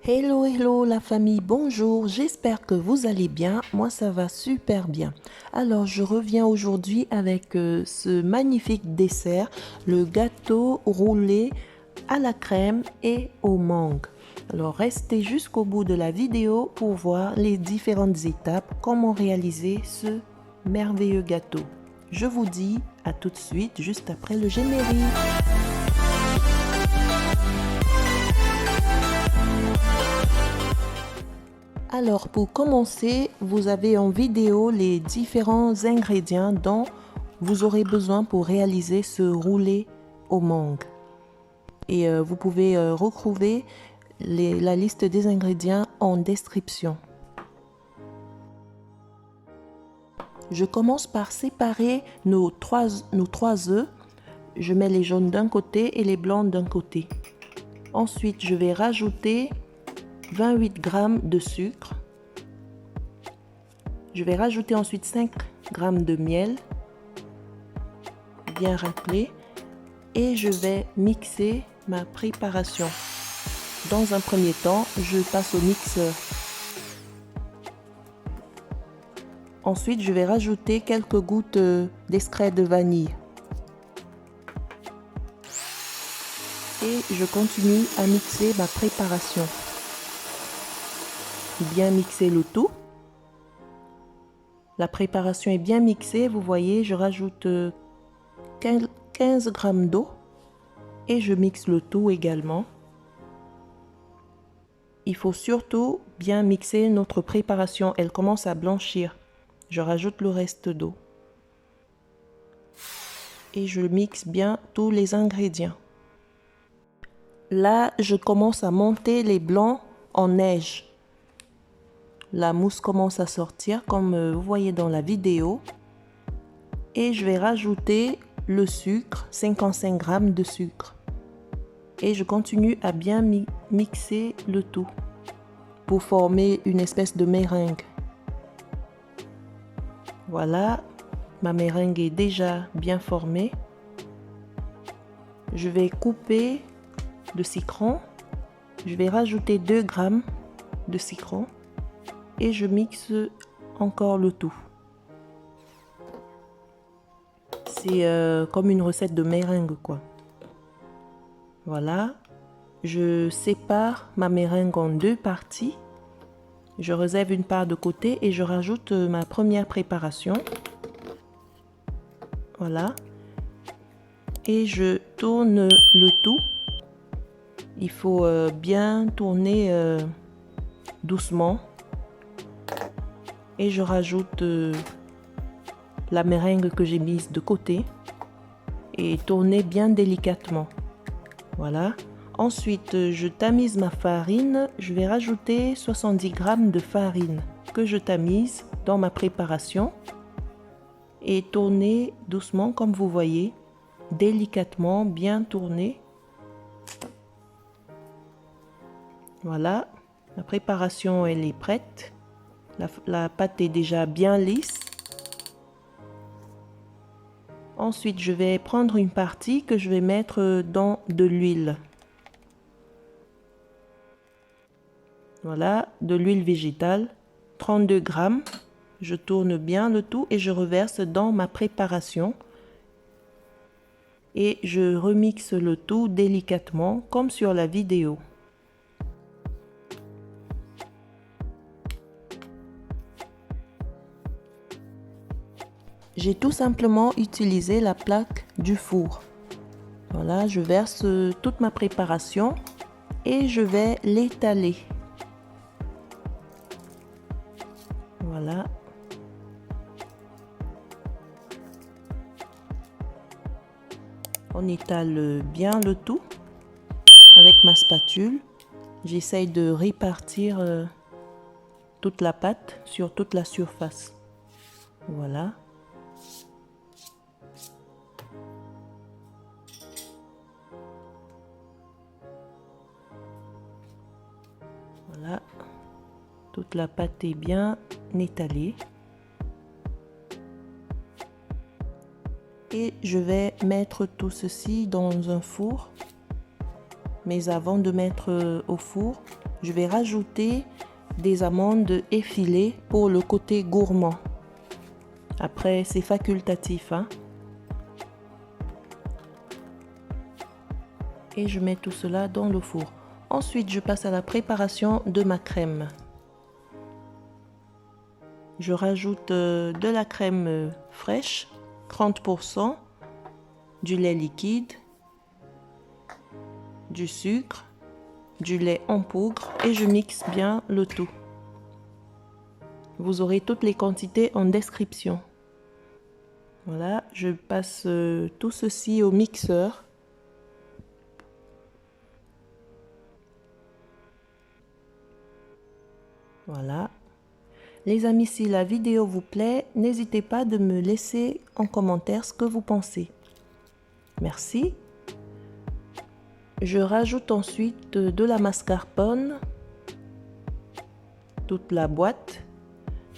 Hello, hello la famille, bonjour, j'espère que vous allez bien, moi ça va super bien. Alors je reviens aujourd'hui avec ce magnifique dessert, le gâteau roulé à la crème et aux mangues. Alors restez jusqu'au bout de la vidéo pour voir les différentes étapes, comment réaliser ce merveilleux gâteau. Je vous dis à tout de suite, juste après le générique. Alors pour commencer, vous avez en vidéo les différents ingrédients dont vous aurez besoin pour réaliser ce roulé aux mangues. Et vous pouvez retrouver la liste des ingrédients en description. Je commence par séparer nos trois œufs. Je mets les jaunes d'un côté et les blancs d'un côté. Ensuite, je vais rajouter 28 g de sucre. Je vais rajouter ensuite 5 g de miel, bien raclé, et je vais mixer ma préparation. Dans un premier temps, je passe au mixeur. Ensuite, je vais rajouter quelques gouttes d'extrait de vanille. Et je continue à mixer ma préparation. Bien mixer le tout. La préparation est bien mixée, vous voyez, je rajoute 15 g d'eau et je mixe le tout également. Il faut surtout bien mixer notre préparation, elle commence à blanchir. Je rajoute le reste d'eau. Et je mixe bien tous les ingrédients. Là, je commence à monter les blancs en neige. La mousse commence à sortir comme vous voyez dans la vidéo. Et je vais rajouter le sucre, 55 g de sucre. Et je continue à bien mixer le tout pour former une espèce de meringue. Voilà, ma meringue est déjà bien formée. Je vais couper le citron. Je vais rajouter 2 g de citron et je mixe encore le tout. C'est comme une recette de meringue quoi. Voilà, je sépare ma meringue en deux parties. Je réserve une part de côté et je rajoute ma première préparation. Voilà. Et je tourne le tout. Il faut bien tourner doucement. Et je rajoute la meringue que j'ai mise de côté. Et tourner bien délicatement. Voilà. Ensuite, je tamise ma farine. Je vais rajouter 70 g de farine que je tamise dans ma préparation. Et tourner doucement comme vous voyez. Délicatement, bien tourner. Voilà. La préparation, elle est prête. La pâte est déjà bien lisse. Ensuite, je vais prendre une partie que je vais mettre dans de l'huile. Voilà, de l'huile végétale, 32 g. Je tourne bien le tout et je reverse dans ma préparation. Et je remixe le tout délicatement comme sur la vidéo. J'ai tout simplement utilisé la plaque du four. Voilà, je verse toute ma préparation et je vais l'étaler. Voilà. On étale bien le tout avec ma spatule. J'essaye de répartir toute la pâte sur toute la surface. Voilà. Voilà. Toute la pâte est bien étalée. Et je vais mettre tout ceci dans un four Mais avant de mettre au four, je vais rajouter des amandes effilées pour le côté gourmand. Après, c'est facultatif, hein. Et je mets tout cela dans le four. Ensuite, je passe à la préparation de ma crème. Je rajoute de la crème fraîche, 30%, du lait liquide, du sucre, du lait en poudre et je mixe bien le tout. Vous aurez toutes les quantités en description. Voilà, je passe tout ceci au mixeur. Voilà. Les amis, si la vidéo vous plaît, n'hésitez pas de me laisser en commentaire ce que vous pensez. Merci. Je rajoute ensuite de la mascarpone, toute la boîte,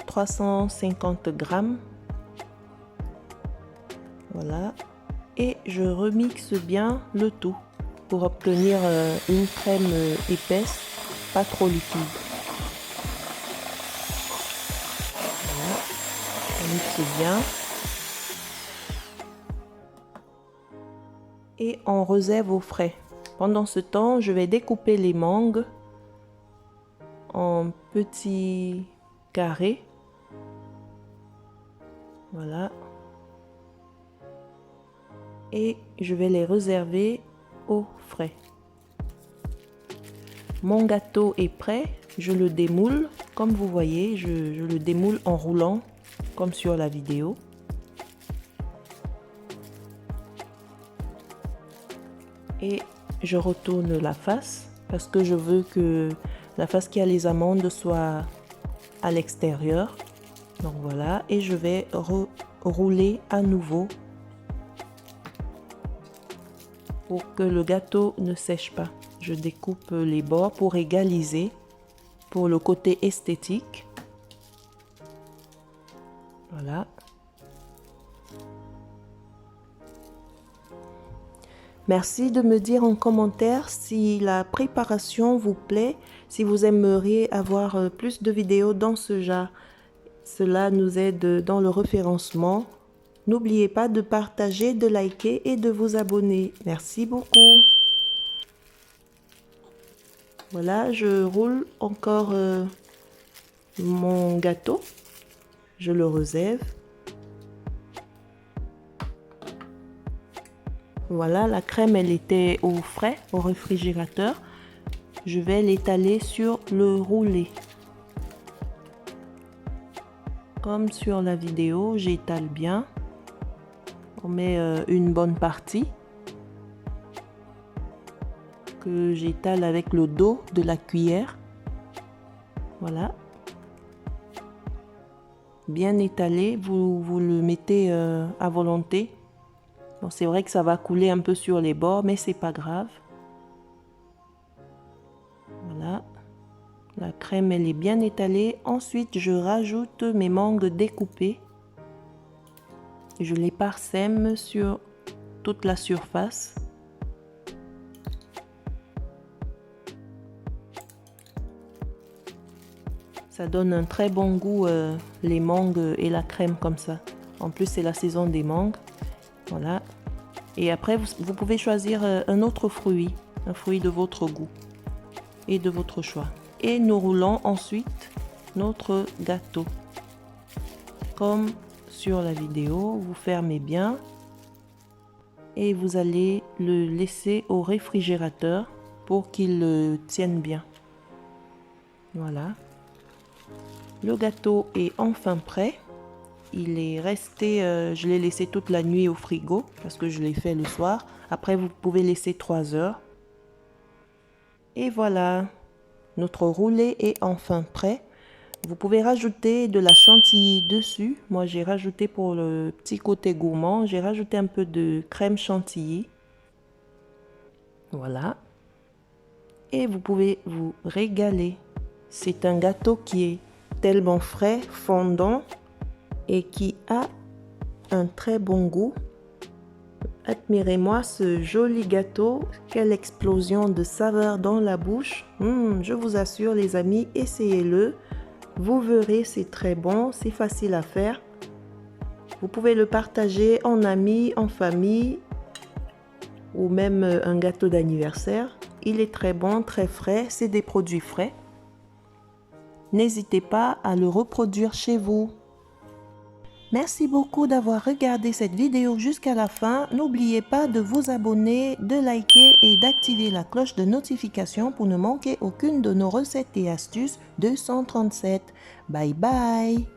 350 grammes. Voilà. Et je remixe bien le tout pour obtenir une crème épaisse, pas trop liquide. Voilà. On mixe bien. Et on réserve au frais. Pendant ce temps, je vais découper les mangues en petits carrés. Voilà. Et je vais les réserver au frais. Mon gâteau est prêt. Je le démoule. Comme vous voyez, je le démoule en roulant, comme sur la vidéo. Et je retourne la face parce que je veux que la face qui a les amandes soit à l'extérieur. Donc voilà, et je vais rouler à nouveau pour que le gâteau ne sèche pas. Je découpe les bords pour égaliser, pour le côté esthétique. Voilà. Merci de me dire en commentaire si la préparation vous plaît, si vous aimeriez avoir plus de vidéos dans ce genre. Cela nous aide dans le référencement. N'oubliez pas de partager, de liker et de vous abonner. Merci beaucoup. Voilà, je roule encore mon gâteau. Je le réserve. Voilà, la crème, elle était au frais, au réfrigérateur. Je vais l'étaler sur le roulé. Comme sur la vidéo, j'étale bien. On met une bonne partie que j'étale avec le dos de la cuillère. Voilà. Bien étalé, vous le mettez à volonté. Bon, c'est vrai que ça va couler un peu sur les bords, mais c'est pas grave. Voilà. La crème, elle est bien étalée. Ensuite, je rajoute mes mangues découpées. Je les parsème sur toute la surface. Ça donne un très bon goût, les mangues et la crème comme ça. En plus, c'est la saison des mangues. Voilà. Et après, vous pouvez choisir un autre fruit, un fruit de votre goût et de votre choix. Et nous roulons ensuite notre gâteau. Comme sur la vidéo, vous fermez bien et vous allez le laisser au réfrigérateur pour qu'il tienne bien. Voilà. Le gâteau est enfin prêt. Il est resté, je l'ai laissé toute la nuit au frigo parce que je l'ai fait le soir. Après, vous pouvez laisser 3 heures. Et voilà, notre roulé est enfin prêt. Vous pouvez rajouter de la chantilly dessus. Moi, j'ai rajouté pour le petit côté gourmand, j'ai rajouté un peu de crème chantilly. Voilà. Et vous pouvez vous régaler. C'est un gâteau qui est tellement frais, fondant et qui a un très bon goût. Admirez-moi ce joli gâteau. Quelle explosion de saveurs dans la bouche. Je vous assure les amis, essayez-le. Vous verrez, c'est très bon, c'est facile à faire. Vous pouvez le partager en amis, en famille ou même un gâteau d'anniversaire. Il est très bon, très frais, c'est des produits frais. N'hésitez pas à le reproduire chez vous. Merci beaucoup d'avoir regardé cette vidéo jusqu'à la fin. N'oubliez pas de vous abonner, de liker et d'activer la cloche de notification pour ne manquer aucune de nos recettes et astuces 237. Bye bye!